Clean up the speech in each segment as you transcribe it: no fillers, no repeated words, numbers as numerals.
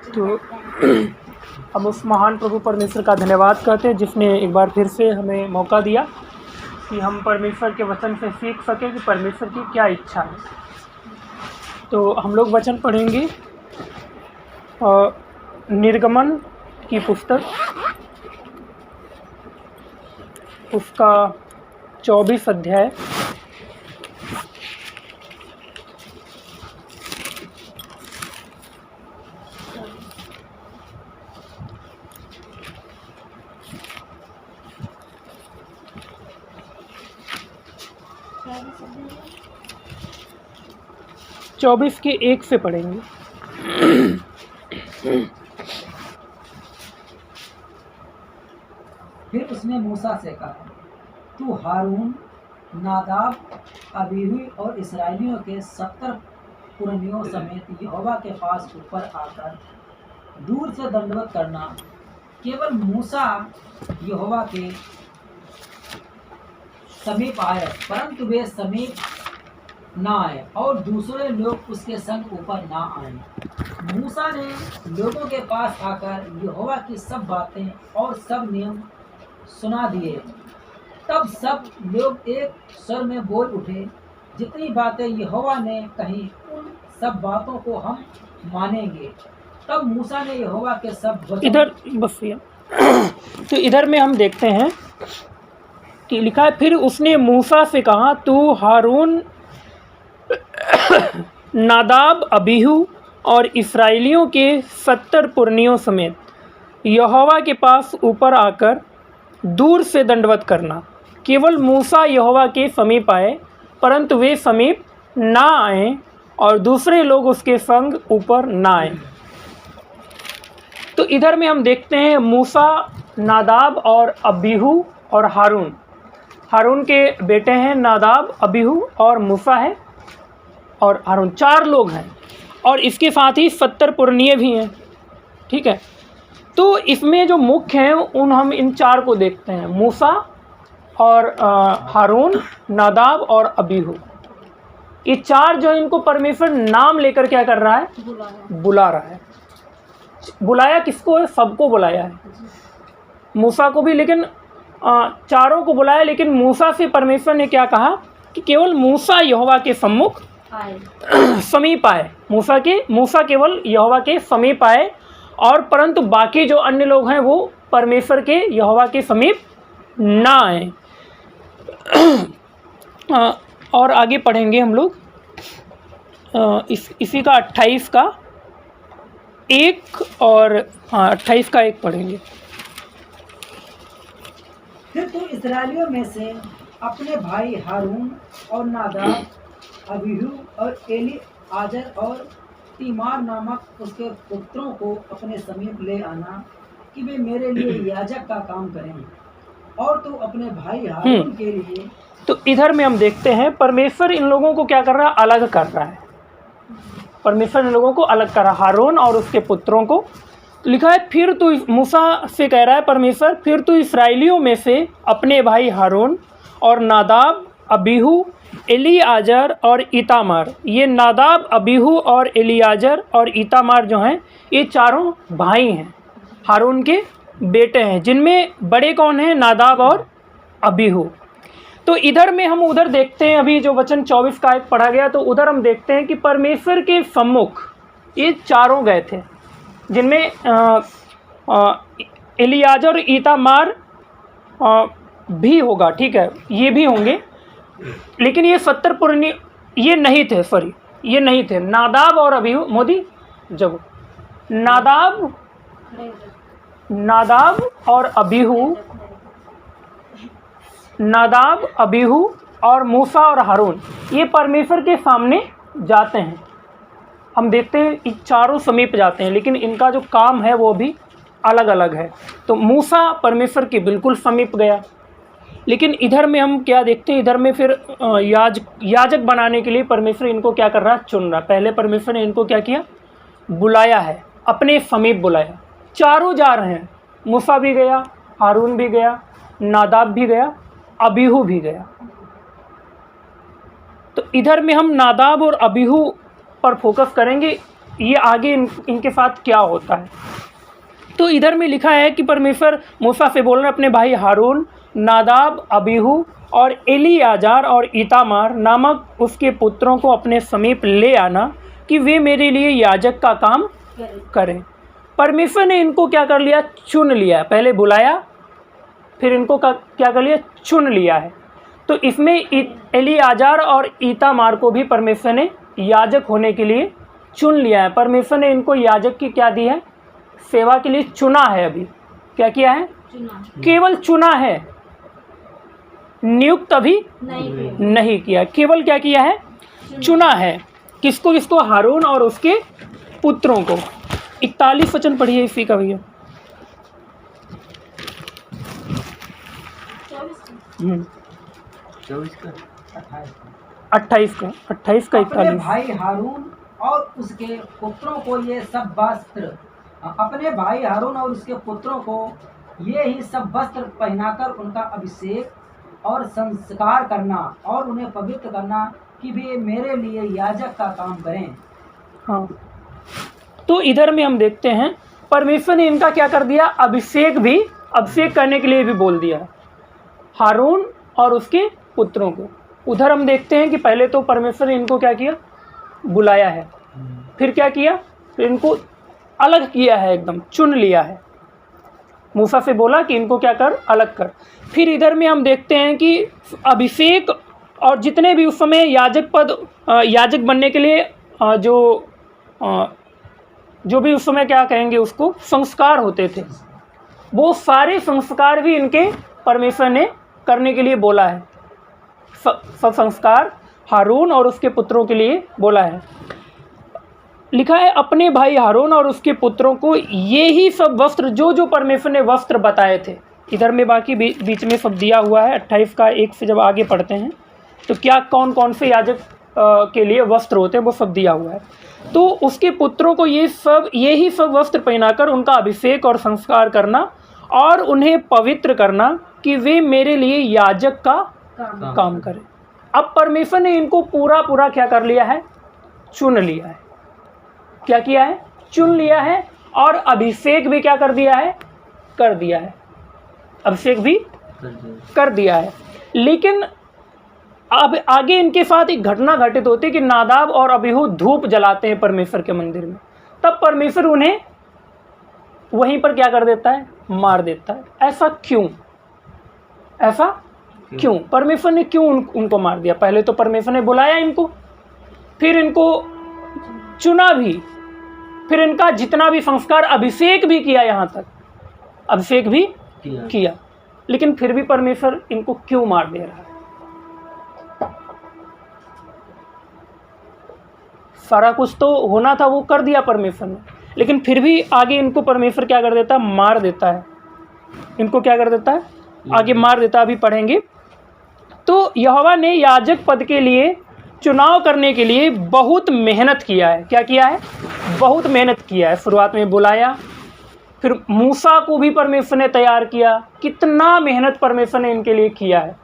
तो हम उस महान प्रभु परमेश्वर का धन्यवाद करते हैं जिसने एक बार फिर से हमें मौका दिया कि हम परमेश्वर के वचन से सीख सकें कि परमेश्वर की क्या इच्छा है। तो हम लोग वचन पढ़ेंगे निर्गमन की पुस्तक, उसका 24 अध्याय। चौबीस के 1 से पढ़ेंगे। फिर उसने मूसा से कहा, तू हारून, नादाब, अबीहू और इस्राएलियों के 70 पुरनियों समेत यहोवा के पास ऊपर आकर दूर से दंडवत करना। केवल मूसा यहोवा के समीप आए, परंतु वे समीप ना आए और दूसरे लोग उसके संग ऊपर ना आए। मूसा ने लोगों के पास आकर यहोवा की सब बातें और सब नियम सुना दिए। तब सब लोग एक स्वर में बोल उठे, जितनी बातें यहोवा ने कही उन सब बातों को हम मानेंगे। तब मूसा ने यहोवा के सब वचन इधर बस तो इधर में हम देखते हैं कि लिखा है, फिर उसने मूसा से कहा, तू हारून, नादाब, अबीहू और इस्राएलियों के 70 पुरनियों समेत यहोवा के पास ऊपर आकर दूर से दंडवत करना। केवल मूसा यहोवा के समीप आए, परंतु वे समीप ना आए और दूसरे लोग उसके संग ऊपर ना आए। तो इधर में हम देखते हैं मूसा, नादाब और अबीहू और हारून। हारून के बेटे हैं नादाब, अबीहू और मूसा है और हारून, 4 लोग हैं और इसके साथ ही 70 पुरनिये भी हैं। ठीक है, तो इसमें जो मुख्य हैं उन हम इन 4 को देखते हैं, मूसा और हारून, नादाब और अबीहू। ये 4 जो इनको परमेश्वर नाम लेकर क्या कर रहा है, बुला रहा है। बुलाया किसको है, सबको बुलाया है, मूसा को भी, लेकिन 4 को बुलाया। लेकिन मूसा से परमेश्वर ने क्या कहा कि केवल मूसा यहोवा के सम्मुख समीप आए। मूसा केवल यहोवा के समीप आए और परंतु बाकी जो अन्य लोग हैं वो परमेश्वर के यहोवा के समीप ना आए। और आगे पढ़ेंगे हम लोग इसी का 28 का 1 और 28 का 1 पढ़ेंगे। फिर तू इस्राएलियों में से अपने भाई हारून और नादाब, अबीहू और एलीआजर और तीमार नामक उसके पुत्रों को अपने समीप ले आना कि वे मेरे लिए याजक का काम करें, और तू अपने भाई हारून के लिए। तो इधर में हम देखते हैं परमेश्वर इन लोगों को क्या कर रहा है, अलग कर रहा है। परमेश्वर इन लोगों को अलग कर रहा है, हारून और उसके पुत्रों को। तो लिखा है, फिर तू, मूसा से कह रहा है परमेश्वर, फिर तू इस्राएलियों में से अपने भाई हारून और नादाब, अबीहू, एलीआजर और इतामार। ये नादाब, अबीहू और एलीआजर और इतामार जो हैं ये 4 भाई हैं, हारून के बेटे हैं, जिनमें बड़े कौन हैं, नादाब और अबीहू। तो इधर में हम उधर देखते हैं, अभी जो वचन 24 का 1 पढ़ा गया, तो उधर हम देखते हैं कि परमेश्वर के सम्मुख ये 4 गए थे, जिनमें एलीआजर और इतामार भी होगा। ठीक है, ये भी होंगे, लेकिन ये 70 पुरनी ये नहीं थे, सॉरी ये नहीं थे। नादाब और अबीहू, मोदी जब नादाब और अबीहू, नादाब, अबीहू और मूसा और हारून ये परमेश्वर के सामने जाते हैं। हम देखते हैं ये 4 समीप जाते हैं, लेकिन इनका जो काम है वो भी अलग अलग है। तो मूसा परमेश्वर के बिल्कुल समीप गया, लेकिन इधर में हम क्या देखते हैं, इधर में फिर याजक बनाने के लिए परमेश्वर इनको क्या कर रहा है, चुन रहा। पहले परमेश्वर ने इनको क्या किया, बुलाया है, अपने समीप बुलाया। 4 जा रहे हैं, मूसा भी गया, हारून भी गया, नादाब भी गया, अबीहू भी गया। तो इधर में हम नादाब और अबीहू पर फोकस करेंगे, ये आगे इनके साथ क्या होता है। तो इधर में लिखा है कि परमेश्वर मूसा से बोल रहे अपने भाई हारून, नादाब, अबीहू और एलीआजार और इतामार नामक उसके पुत्रों को अपने समीप ले आना कि वे मेरे लिए याजक का काम करें। परमेश्वर ने इनको क्या कर लिया, चुन लिया। पहले बुलाया, फिर इनको क्या कर लिया, चुन लिया है। तो इसमें एलीआजार और इतामार को भी परमेश्वर ने याजक होने के लिए चुन लिया है। परमेश्वर ने इनको याजक की क्या दी है, सेवा के लिए चुना है। अभी क्या किया है, केवल चुना है, नियुक्त अभी नहीं किया, केवल क्या किया है, चुना है। किसको किसको, हारून और उसके पुत्रों को। 41 वचन पढ़िए इसी का भैया। 24 का 28 28 का अपने 41। भाई हारून और उसके पुत्रों को ये सब वस्त्र, अपने भाई हारून और उसके पुत्रों को ये ही सब वस्त्र पहनाकर उनका अभिषेक और संस्कार करना और उन्हें पवित्र करना कि वे मेरे लिए याजक का काम करें। हाँ, तो इधर में हम देखते हैं परमेश्वर ने इनका क्या कर दिया, अभिषेक करने के लिए भी बोल दिया हारून और उसके पुत्रों को। उधर हम देखते हैं कि पहले तो परमेश्वर ने इनको क्या किया, बुलाया है, फिर क्या किया, फिर इनको अलग किया है, एकदम चुन लिया है। मूसा से बोला कि इनको क्या कर, अलग कर। फिर इधर में हम देखते हैं कि अभिषेक और जितने भी उस समय याजक बनने के लिए जो भी उस समय क्या कहेंगे उसको, संस्कार होते थे, वो सारे संस्कार भी इनके परमेश्वर ने करने के लिए बोला है। सब संस्कार हारून और उसके पुत्रों के लिए बोला है। लिखा है अपने भाई हारून और उसके पुत्रों को ये ही सब वस्त्र, जो परमेश्वर ने वस्त्र बताए थे। इधर में बाकी बीच में सब दिया हुआ है। 28 का 1 से जब आगे पढ़ते हैं तो क्या कौन कौन से याजक के लिए वस्त्र होते हैं वो सब दिया हुआ है। तो उसके पुत्रों को ये ही सब वस्त्र पहनाकर उनका अभिषेक और संस्कार करना और उन्हें पवित्र करना कि वे मेरे लिए याजक का काम करें। अब परमेश्वर ने इनको पूरा क्या कर लिया है, चुन लिया है। क्या किया है, चुन लिया है, और अभिषेक भी क्या कर दिया है, कर दिया है, अभिषेक भी कर दिया है। लेकिन अब आगे इनके साथ एक घटना घटित होती है कि नादाब और अबीहू धूप जलाते हैं परमेश्वर के मंदिर में। तब परमेश्वर उन्हें वहीं पर क्या कर देता है, मार देता है। ऐसा क्यों परमेश्वर ने क्यों उनको मार दिया? पहले तो परमेश्वर ने बुलाया इनको, फिर इनको चुना भी, फिर इनका जितना भी संस्कार, अभिषेक भी किया, यहाँ तक अभिषेक भी किया, लेकिन फिर भी परमेश्वर इनको क्यों मार दे रहा है? सारा कुछ तो होना था वो कर दिया परमेश्वर ने, लेकिन फिर भी आगे इनको परमेश्वर क्या कर देता है, मार देता है। इनको क्या कर देता है, आगे मार देता है, अभी पढ़ेंगे। तो यहोवा ने याजक पद के लिए चुनाव करने के लिए बहुत मेहनत किया है। क्या किया है, बहुत मेहनत किया है। शुरुआत में बुलाया, फिर मूसा को भी परमेश्वर ने तैयार किया। कितना मेहनत परमेश्वर ने इनके लिए किया है।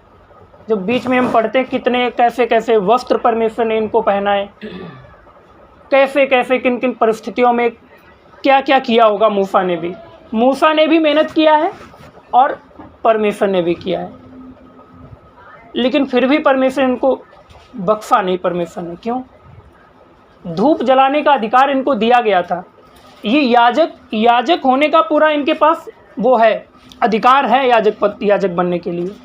जब बीच में हम पढ़ते हैं कितने कैसे वस्त्र परमेश्वर ने इनको पहनाए, कैसे किन किन परिस्थितियों में क्या क्या किया होगा। मूसा ने भी मेहनत किया है और परमेश्वर ने भी किया है, लेकिन फिर भी परमेश्वर इनको बख्शा नहीं। परमेश्वर ने क्यों? धूप जलाने का अधिकार इनको दिया गया था। ये याजक होने का पूरा इनके पास वो है, अधिकार है याजक बनने के लिए,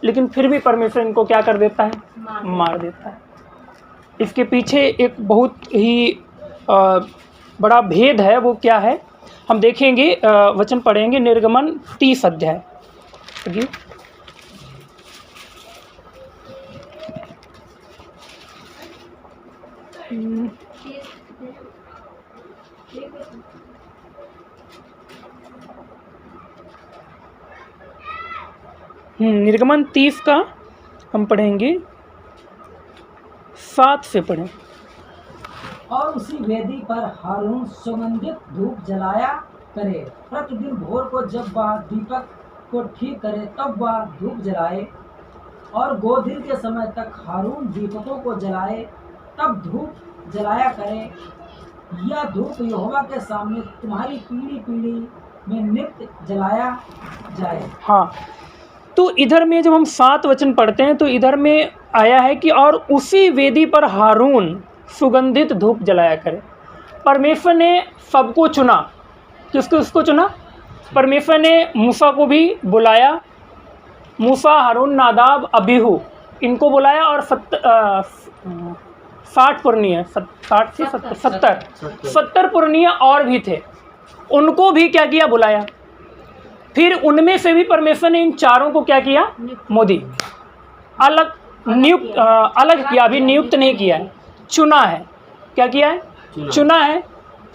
लेकिन फिर भी परमेश्वर इनको क्या कर देता है, मार देता है। इसके पीछे एक बहुत ही बड़ा भेद है। वो क्या है हम देखेंगे, वचन पढ़ेंगे। निर्गमन 30 अध्याय। निर्गमन 30 का हम पढ़ेंगे, 7 से पढ़ें। और उसी वेदी पर हारून सुगंधित धूप जलाया करे। प्रतिदिन भोर को जब वह दीपक को ठीक करे तब वह धूप जलाए, और गोधील के समय तक हारून दीपकों को जलाए। तब धूप जलाया करे, यह धूप यहोवा के सामने तुम्हारी पीढ़ी पीढ़ी में नित्य जलाया जाए। हाँ, तो इधर में जब हम 7 वचन पढ़ते हैं तो इधर में आया है कि और उसी वेदी पर हारून सुगंधित धूप जलाया करे। परमेश्वर ने सबको चुना। किसको चुना? परमेश्वर ने मूसा को भी बुलाया। मूसा, हारून, नादाब, अबीहू इनको बुलाया और 60 पुरनिया 60 से 70 पुरनिया और भी थे, उनको भी क्या किया? बुलाया। फिर उनमें से भी परमेश्वर ने इन चारों को क्या किया? मोदी अलग नियुक्त अलग किया, अभी नियुक्त नहीं किया है, चुना है। क्या किया है? चुना है।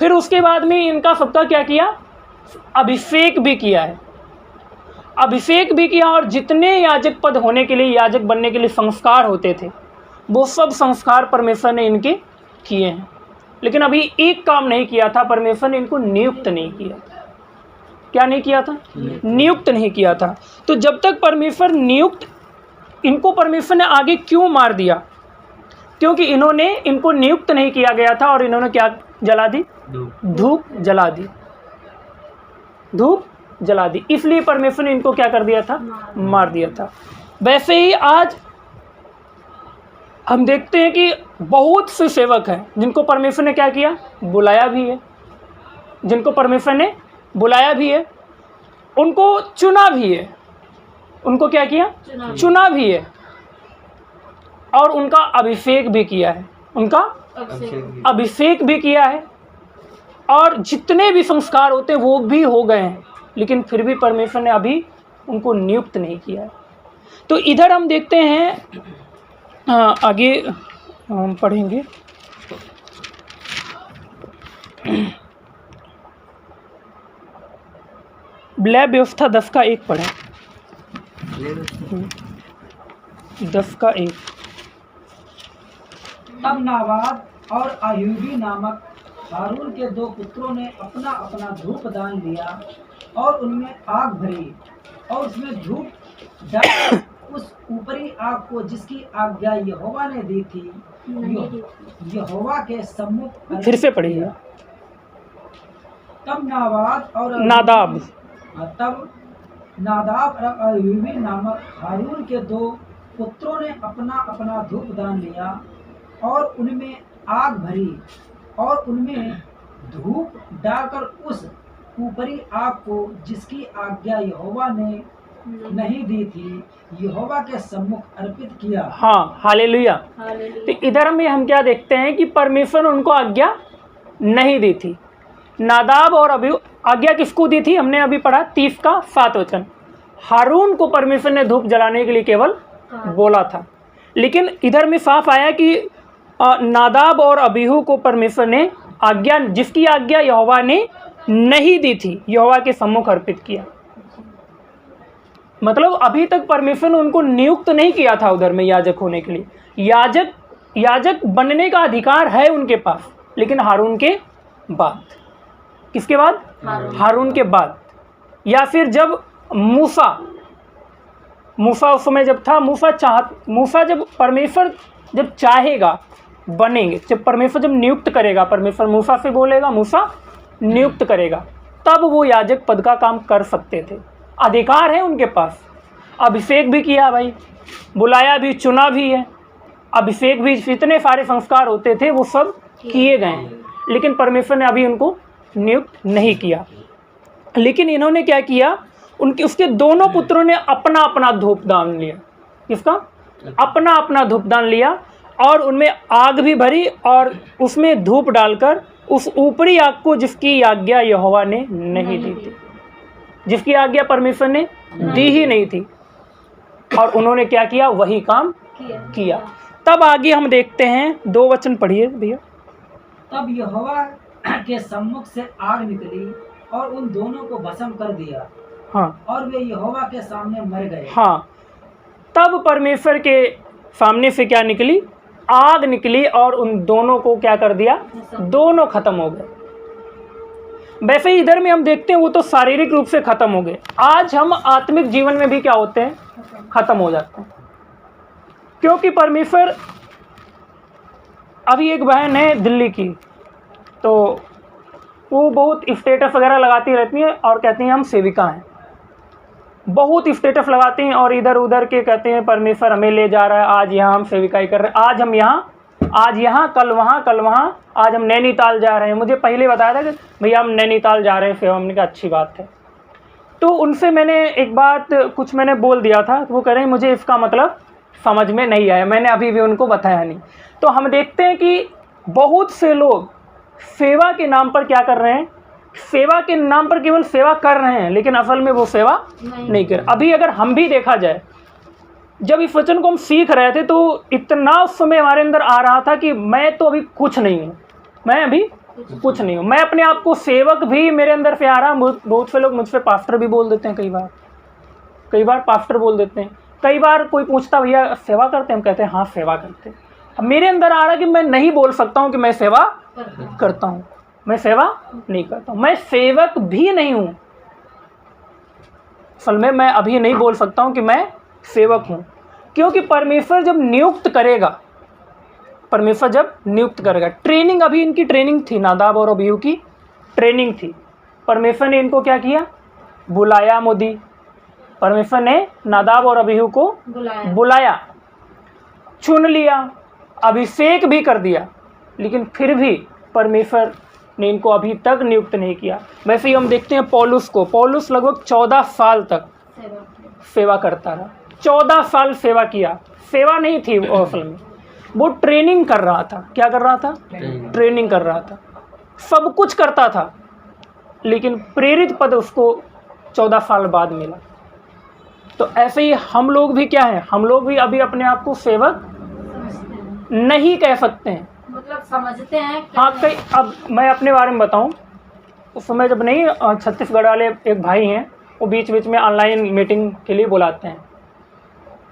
फिर उसके बाद में इनका सबका क्या किया? अभिषेक भी किया है। अभिषेक भी किया और जितने याजक पद होने के लिए, याजक बनने के लिए संस्कार होते थे, वो सब संस्कार परमेश्वर ने इनके किए हैं। लेकिन अभी एक काम नहीं किया था, परमेश्वर ने इनको नियुक्त नहीं किया। क्या नहीं किया था? नियुक्त नहीं किया था। तो जब तक परमेश्वर नियुक्त, इनको परमेश्वर ने आगे क्यों मार दिया? क्योंकि इनको नियुक्त नहीं किया गया था और इन्होंने क्या जला दी? धूप जला दी। धूप जला दी, इसलिए परमेश्वर ने इनको क्या कर दिया था? मार दिया था। वैसे ही आज हम देखते हैं कि बहुत से सेवक हैं जिनको परमेश्वर ने क्या किया? बुलाया भी है। जिनको परमेश्वर ने बुलाया भी है, उनको चुना भी है। उनको क्या किया? चुना भी है और उनका अभिषेक भी किया है। उनका अभिषेक भी किया है और जितने भी संस्कार होते हैं वो भी हो गए हैं, लेकिन फिर भी परमेश्वर ने अभी उनको नियुक्त नहीं किया है। तो इधर हम देखते हैं, आगे हम पढ़ेंगे। ब्लैब व्यवस्था 10 का 1 पढ़ें। 10 का 1। तब नाबाद और अयूबी नामक हारून के 2 पुत्रों ने अपना अपना धूप दान लिया और उनमें आग भरी और उसमें धूप डाल उस ऊपरी आग को जिसकी आज्ञा यहोवा ने दी थी यहोवा के सम्मुख। फिर से पढ़िएगा। तब नादाब और अयूबी नामक हारून के 2 पुत्रों ने अपना अपना धूप दान लिया और उनमें आग भरी और उनमें धूप डालकर उस ऊपरी आग को जिसकी आज्ञा यहोवा ने नहीं दी थी यहोवा के सम्मुख अर्पित किया। हाँ, हालेलुया। तो इधर में हम क्या देखते हैं कि परमेश्वर ने उनको आज्ञा नहीं दी थी। नादाब और अबीहू, आज्ञा किसको दी थी? हमने अभी पढ़ा 30 का 7 वचन। हारून को परमेश्वर ने धूप जलाने के लिए केवल बोला था, लेकिन इधर में साफ आया कि नादाब और अबीहू को परमेश्वर ने आज्ञा, जिसकी आज्ञा यहोवा ने नहीं दी थी, यहोवा के सम्मुख अर्पित किया। मतलब अभी तक परमेश्वर ने उनको नियुक्त नहीं किया था उधर में याजक होने के लिए। याजक बनने का अधिकार है उनके पास, लेकिन हारून के बाद। किसके बाद? हारून के बाद। या फिर जब मूसा उस समय जब था, मूसा जब परमेश्वर जब चाहेगा बनेंगे, जब परमेश्वर जब नियुक्त करेगा, परमेश्वर मूसा से बोलेगा, मूसा नियुक्त करेगा, तब वो याजक पद का काम कर सकते थे। अधिकार है उनके पास। अभिषेक भी किया भाई, बुलाया भी, चुना भी है, अभिषेक भी, इतने सारे संस्कार होते थे वो सब किए गए हैं, लेकिन परमेश्वर ने अभी उनको नियुक्त नहीं किया। लेकिन इन्होंने क्या किया? उसके दोनों पुत्रों ने अपना अपना धूपदान लिया। किसका? अपना अपना धूपदान लिया और उनमें आग भी भरी और उसमें धूप डालकर उस ऊपरी आग को जिसकी आज्ञा यहोवा ने नहीं दी थी, जिसकी आज्ञा परमेश्वर ने दी ही नहीं थी, और उन्होंने क्या किया? वही काम किया। तब आगे हम देखते हैं, 2 वचन पढ़िए भैया। तब यहोवा के सम्मुख से आग निकली और उन दोनों को भस्म कर दिया। हाँ, और वे यहोवा के सामने मर गए। हाँ, तब परमेश्वर के सामने से क्या निकली? आग निकली और उन दोनों को क्या कर दिया? दोनों खत्म हो गए। वैसे ही इधर में हम देखते हैं वो तो शारीरिक रूप से खत्म हो गए। आज हम आत्मिक जीवन में भी क्या होते हैं? खत्म हो जाते हैं, क्योंकि परमेश्वर अभी एक बहन है दिल्ली की, तो वो बहुत स्टेटस वगैरह लगाती रहती हैं और कहती हैं हम सेविका हैं, बहुत स्टेटस लगाती हैं और इधर उधर के कहते हैं परमेश्वर हमें ले जा रहा है, आज यहाँ हम सेविकाई कर रहे हैं, आज हम यहाँ, आज यहाँ, कल वहाँ, कल वहाँ, आज हम नैनीताल जा रहे हैं। मुझे पहले बताया था कि भैया हम नैनीताल जा रहे हैं सेवा, हमने कहा अच्छी बात है। तो उनसे मैंने एक बात कुछ मैंने बोल दिया था, तो वो कह रहे हैं मुझे इसका मतलब समझ में नहीं आया, मैंने अभी भी उनको बताया नहीं। तो हम देखते हैं कि बहुत से लोग सेवा के नाम पर क्या कर रहे हैं, सेवा के नाम पर केवल सेवा कर रहे हैं, लेकिन असल में वो सेवा नहीं कर। अभी अगर हम भी देखा जाए, जब इस वचन को हम सीख रहे थे तो इतना उस समय हमारे अंदर आ रहा था कि मैं तो अभी कुछ नहीं हूँ, मैं अभी कुछ नहीं हूँ, मैं अपने आप को सेवक भी मेरे अंदर से आ रहा। बहुत से लोग मुझसे पास्टर भी बोल देते हैं, कई बार पास्टर बोल देते हैं। कई बार कोई पूछता भैया सेवा करते हैं, हम कहते हैं हाँ सेवा करते हैं। अब मेरे अंदर आ रहा है कि मैं नहीं बोल सकता हूँ कि मैं सेवा करता हूँ, मैं सेवा नहीं करता हूँ, मैं सेवक भी नहीं हूँ। असल में मैं अभी नहीं बोल सकता हूँ कि मैं सेवक हूँ, क्योंकि परमेश्वर जब नियुक्त करेगा, परमेश्वर जब नियुक्त करेगा, ट्रेनिंग, अभी इनकी ट्रेनिंग थी, नादाब और अबीहू की ट्रेनिंग थी। परमेश्वर ने इनको क्या किया, बुलाया। मोदी परमेश्वर ने नादाब और अबीहू को बुलाया, चुन लिया, अभिषेक भी कर दिया, लेकिन फिर भी परमेश्वर ने इनको अभी तक नियुक्त नहीं किया। वैसे ही हम देखते हैं पौलुस को, पौलुस लगभग 14 साल तक सेवा करता रहा, 14 साल सेवा किया। सेवा नहीं थी वो असल में, वो ट्रेनिंग कर रहा था। क्या कर रहा था, ट्रेनिंग कर रहा था, सब कुछ करता था, लेकिन प्रेरित पद उसको 14 साल बाद मिला। तो ऐसे ही हम लोग भी क्या हैं, हम लोग भी अभी अपने आप को सेवक नहीं कह सकते हैं, मतलब समझते हैं। हाँ कई, अब मैं अपने बारे में बताऊं, उस समय जब नहीं, छत्तीसगढ़ वाले एक भाई हैं, वो बीच बीच में ऑनलाइन मीटिंग के लिए बुलाते हैं,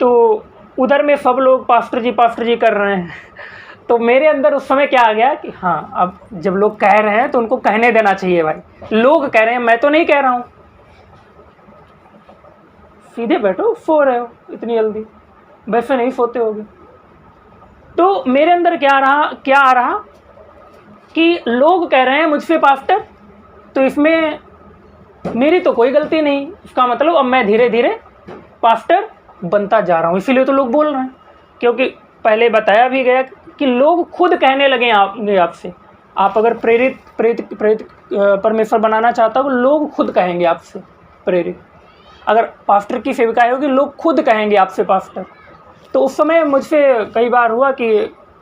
तो उधर में सब लोग पास्टर जी कर रहे हैं। तो मेरे अंदर उस समय क्या आ गया कि हाँ, अब जब लोग कह रहे हैं तो उनको कहने देना चाहिए भाई, लोग कह रहे हैं, मैं तो नहीं कह रहा हूँ। सीधे बैठो, सो रहे हो इतनी जल्दी, वैसे नहीं सोते होगे। तो मेरे अंदर क्या आ रहा कि लोग कह रहे हैं मुझसे पास्टर, तो इसमें मेरी तो कोई गलती नहीं, इसका मतलब अब मैं धीरे धीरे पास्टर बनता जा रहा हूँ, इसीलिए तो लोग बोल रहे हैं। क्योंकि पहले बताया भी गया कि लोग खुद कहने लगे आपसे, आप अगर प्रेरित परमेश्वर बनाना चाहता हो, लोग खुद कहेंगे आपसे प्रेरित। अगर पास्टर की सेविकाई होगी, लोग खुद कहेंगे आपसे पास्टर। तो उस समय मुझसे कई बार हुआ कि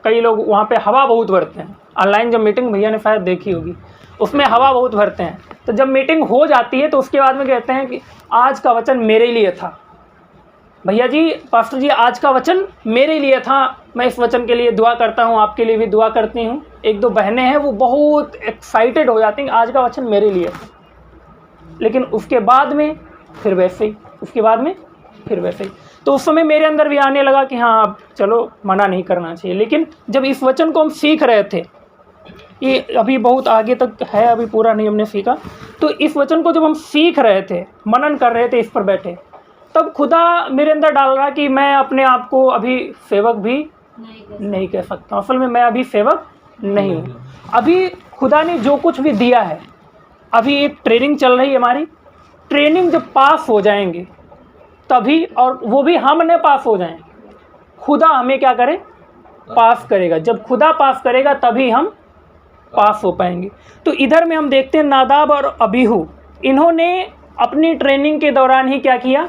कई लोग वहाँ पे हवा बहुत भरते हैं, ऑनलाइन जब मीटिंग भैया ने शायद देखी होगी, उसमें हवा बहुत भरते हैं। तो जब मीटिंग हो जाती है तो उसके बाद में कहते हैं कि आज का वचन मेरे लिए था, भैया जी, पास्टर जी, आज का वचन मेरे लिए था, मैं इस वचन के लिए दुआ करता हूँ, आपके लिए भी दुआ करती हूँ। एक दो बहनें हैं, वो बहुत एक्साइटेड हो जाती हैं, आज का वचन मेरे लिए था। लेकिन उसके बाद में फिर वैसे ही, उसके बाद में फिर वैसे ही। तो उस समय मेरे अंदर भी आने लगा कि हाँ, अब चलो मना नहीं करना चाहिए। लेकिन जब इस वचन को हम सीख रहे थे, ये अभी बहुत आगे तक है, अभी पूरा नहीं हमने सीखा, तो इस वचन को जब हम सीख रहे थे, मनन कर रहे थे इस पर बैठे, तब खुदा मेरे अंदर डाल रहा कि मैं अपने आप को अभी सेवक भी नहीं कह सकता। असल में मैं अभी सेवक नहीं हूँ। अभी खुदा ने जो कुछ भी दिया है, अभी एक ट्रेनिंग चल रही है हमारी, ट्रेनिंग जब पास हो जाएंगे तभी, और वो भी हम न पास हो जाएं, खुदा हमें क्या करे, पास करेगा। जब खुदा पास करेगा तभी हम पास हो पाएंगे। तो इधर में हम देखते हैं नादाब और अबीहू, इन्होंने अपनी ट्रेनिंग के दौरान ही क्या किया,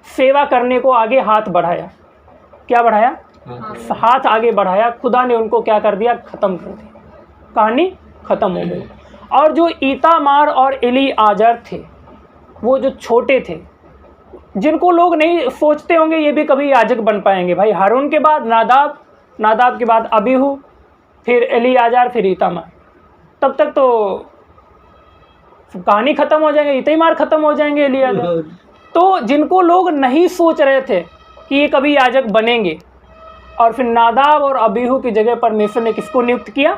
सेवा करने को आगे हाथ बढ़ाया। क्या बढ़ाया, हाथ आगे बढ़ाया। खुदा ने उनको क्या कर दिया, ख़त्म कर दिया, कहानी ख़त्म हो गई। और जो ईतामार और एलीआजर थे, वो जो छोटे थे, जिनको लोग नहीं सोचते होंगे ये भी कभी याजक बन पाएंगे। भाई हारून के बाद नादाब, नादाब के बाद अबीहू, फिर एलीआजर, फिर ईतामार, तब तक तो कहानी ख़त्म हो जाएंगे, ईतामार ख़त्म हो जाएंगे, एलीआजर। तो जिनको लोग नहीं सोच रहे थे कि ये कभी याजक बनेंगे, और फिर नादाब और अबीहू की जगह परमेश्वर ने किसको नियुक्त किया,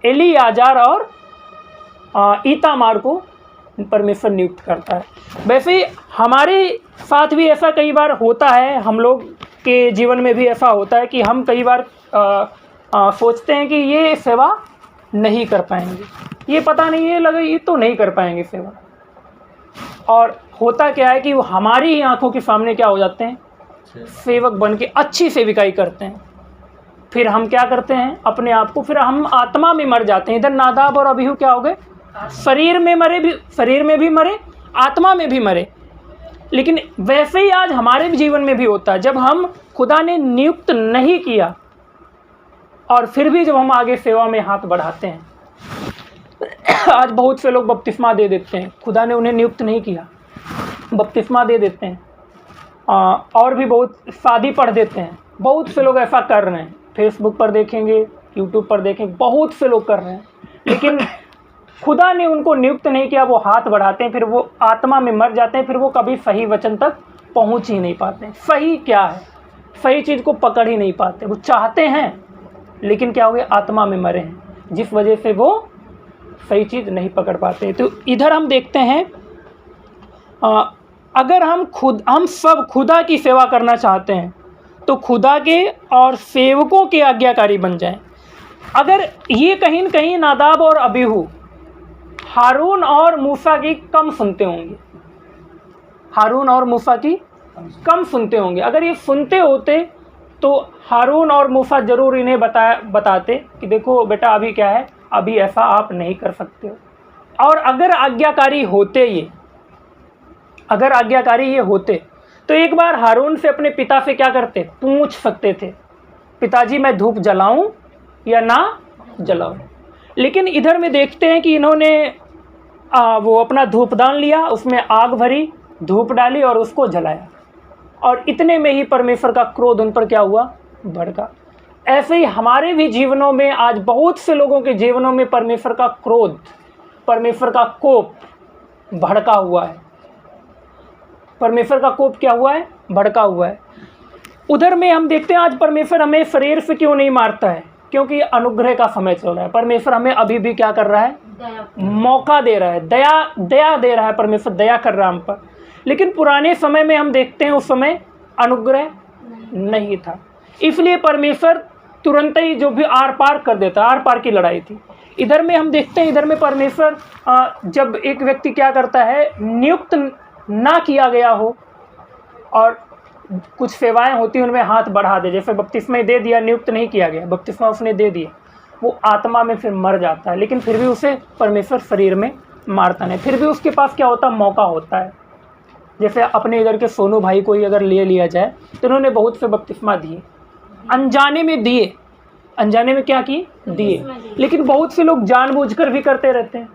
एलीआजर और ईतामार को परमेश्वर नियुक्त करता है। वैसे ही हमारे साथ भी ऐसा कई बार होता है, हम लोग के जीवन में भी ऐसा होता है कि हम कई बार सोचते हैं कि ये सेवा नहीं कर पाएंगे, ये पता नहीं, ये लगे ये तो नहीं कर पाएंगे सेवा। और होता क्या है कि वो हमारी ही आंखों के सामने क्या हो जाते हैं, सेवक बन के अच्छी सेविकाई करते हैं। फिर हम क्या करते हैं अपने आप को, फिर हम आत्मा में मर जाते हैं। इधर नादाब और अबीहू क्या हो गए, शरीर में मरे, भी शरीर में भी मरे, आत्मा में भी मरे। लेकिन वैसे ही आज हमारे जीवन में भी होता है, जब हम खुदा ने नियुक्त नहीं किया और फिर भी जब हम आगे सेवा में हाथ बढ़ाते हैं। आज बहुत से लोग बपतिस्मा दे देते हैं, खुदा ने उन्हें नियुक्त नहीं किया, बपतिस्मा दे देते हैं। और भी बहुत शादी पढ़ देते हैं, बहुत से लोग ऐसा कर रहे हैं। फेसबुक पर देखेंगे, यूट्यूब पर देखेंगे, बहुत से लोग कर रहे हैं। लेकिन खुदा ने उनको नियुक्त नहीं किया, वो हाथ बढ़ाते हैं, फिर वो आत्मा में मर जाते हैं, फिर वो कभी सही वचन तक पहुंच ही नहीं पाते। सही क्या है, सही चीज़ को पकड़ ही नहीं पाते। वो चाहते हैं लेकिन क्या हो गया, आत्मा में मरे हैं, जिस वजह से वो सही चीज़ नहीं पकड़ पाते। तो इधर हम देखते हैं, अगर हम सब खुदा की सेवा करना चाहते हैं तो खुदा के और सेवकों के आज्ञाकारी बन जाएं। अगर ये कहीं न कहीं नादाब और अबीहू हारून और मूसा की कम सुनते होंगे, हारून और मूसा की कम सुनते होंगे। अगर ये सुनते होते तो हारून और मूसा ज़रूर इन्हें बताते कि देखो बेटा अभी क्या है, अभी ऐसा आप नहीं कर सकते हो। और अगर आज्ञाकारी होते ये, अगर आज्ञाकारी ये होते तो एक बार हारून से अपने पिता से क्या करते, पूछ सकते थे, पिताजी मैं धूप जलाऊं या ना जलाऊं। लेकिन इधर में देखते हैं कि इन्होंने वो अपना धूपदान लिया, उसमें आग भरी, धूप डाली और उसको जलाया, और इतने में ही परमेश्वर का क्रोध उन पर क्या हुआ, भड़का। ऐसे ही हमारे भी जीवनों में आज बहुत से लोगों के जीवनों में परमेश्वर का क्रोध, परमेश्वर का कोप भड़का हुआ है। परमेश्वर का कोप क्या हुआ है, भड़का हुआ है। उधर में हम देखते हैं आज परमेश्वर हमें शरीर से क्यों नहीं मारता है, क्योंकि अनुग्रह का समय चल रहा है। परमेश्वर हमें अभी भी क्या कर रहा है, मौका दे रहा है, दया दे रहा है। परमेश्वर दया कर रहा है हम पर। लेकिन पुराने समय में हम देखते हैं उस समय अनुग्रह नहीं था, इसलिए परमेश्वर तुरंत ही जो भी आर पार कर देता, आर पार की लड़ाई थी। इधर में हम देखते हैं, इधर में परमेश्वर जब एक व्यक्ति क्या करता है, नियुक्त ना किया गया हो और कुछ सेवाएं होती हैं उनमें हाथ बढ़ा दे, जैसे बपतिस्मा दे दिया, नियुक्त नहीं किया गया, बपतिस्मा उसने दे दिया, वो आत्मा में फिर मर जाता है। लेकिन फिर भी उसे परमेश्वर शरीर में मारता नहीं, फिर भी उसके पास क्या होता, मौका होता है। जैसे अपने इधर के सोनू भाई को ही अगर ले लिया जाए तो उन्होंने बहुत से बपतिस्मा दिए, अनजाने में दिए, अनजाने में क्या किए, दिए। लेकिन बहुत से लोग जानबूझकर भी करते रहते हैं,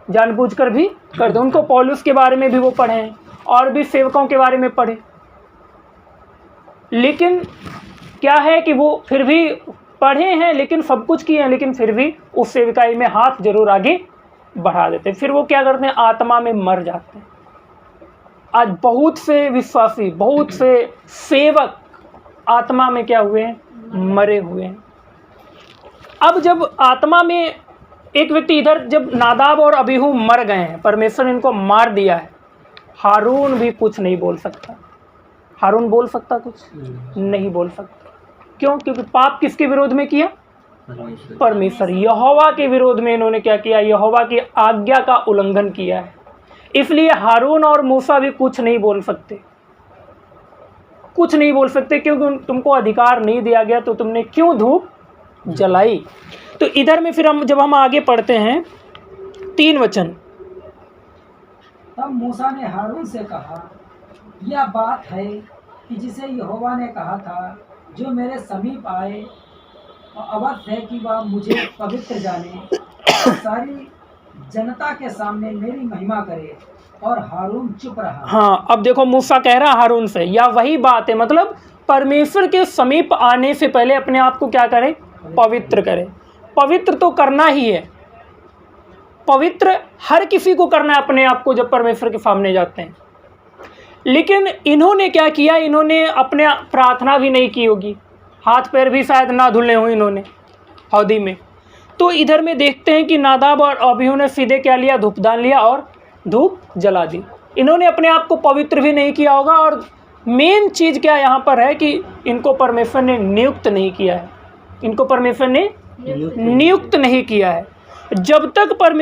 जानबूझकर भी करते। उनको पौलुस के बारे में भी वो पढ़े हैं और भी सेवकों के बारे में पढ़े, लेकिन क्या है कि वो फिर भी पढ़े हैं, लेकिन सब कुछ किए हैं, लेकिन फिर भी उस सेविकाई में हाथ जरूर आगे बढ़ा देते हैं। फिर वो क्या करते हैं, आत्मा में मर जाते हैं। आज बहुत से विश्वासी, बहुत से सेवक आत्मा में क्या हुए हैं, मरे हुए हैं। अब जब आत्मा में एक व्यक्ति, इधर जब नादाब और अबीहू मर गए हैं, परमेश्वर ने इनको मार दिया है, हारून भी कुछ नहीं बोल सकता। हारून बोल सकता, कुछ नहीं बोल सकता। क्यों? क्योंकि पाप किसके विरोध में किया, परमेश्वर, यहोवा के विरोध में इन्होंने क्या किया, यहोवा की आज्ञा का उल्लंघन किया है। इसलिए हारून और मूसा भी कुछ नहीं बोल सकते, कुछ नहीं बोल सकते, क्योंकि तुमको अधिकार नहीं दिया गया, तो तुमने क्यों धूप जलाई। तो इधर में फिर हम जब हम आगे पढ़ते हैं 3 वचन, तब मूसा ने हारून से कहा, यह बात है कि जिसे यहोवा ने कहा था, जो मेरे समीप आए और अवश्य है कि वह मुझे पवित्र जाने और सारी जनता के सामने मेरी महिमा करे। और हारून चुप रहा। हाँ, अब देखो मूसा कह रहा हारून से, या वही बात है, मतलब परमेश्वर के समीप आने से पहले अपने आप को क्या करे, पवित्र करे। पवित्र तो करना ही है, पवित्र हर किसी को करना है अपने आप को जब परमेश्वर के सामने जाते हैं। लेकिन इन्होंने क्या किया, इन्होंने अपने प्रार्थना भी नहीं की होगी, हाथ पैर भी शायद ना धुले हों इन्होंने हौदी में। तो इधर में देखते हैं कि नादाब और अबीहू ने सीधे क्या लिया, धूपदान लिया और धूप जला दी। इन्होंने अपने आप को पवित्र भी नहीं किया होगा। और मेन चीज़ क्या यहाँ पर है कि इनको परमेश्वर ने नियुक्त नहीं किया है। इनको परमेश्वर ने नियुक्त नियुक्त नहीं किया है। जब तक परमेश्वर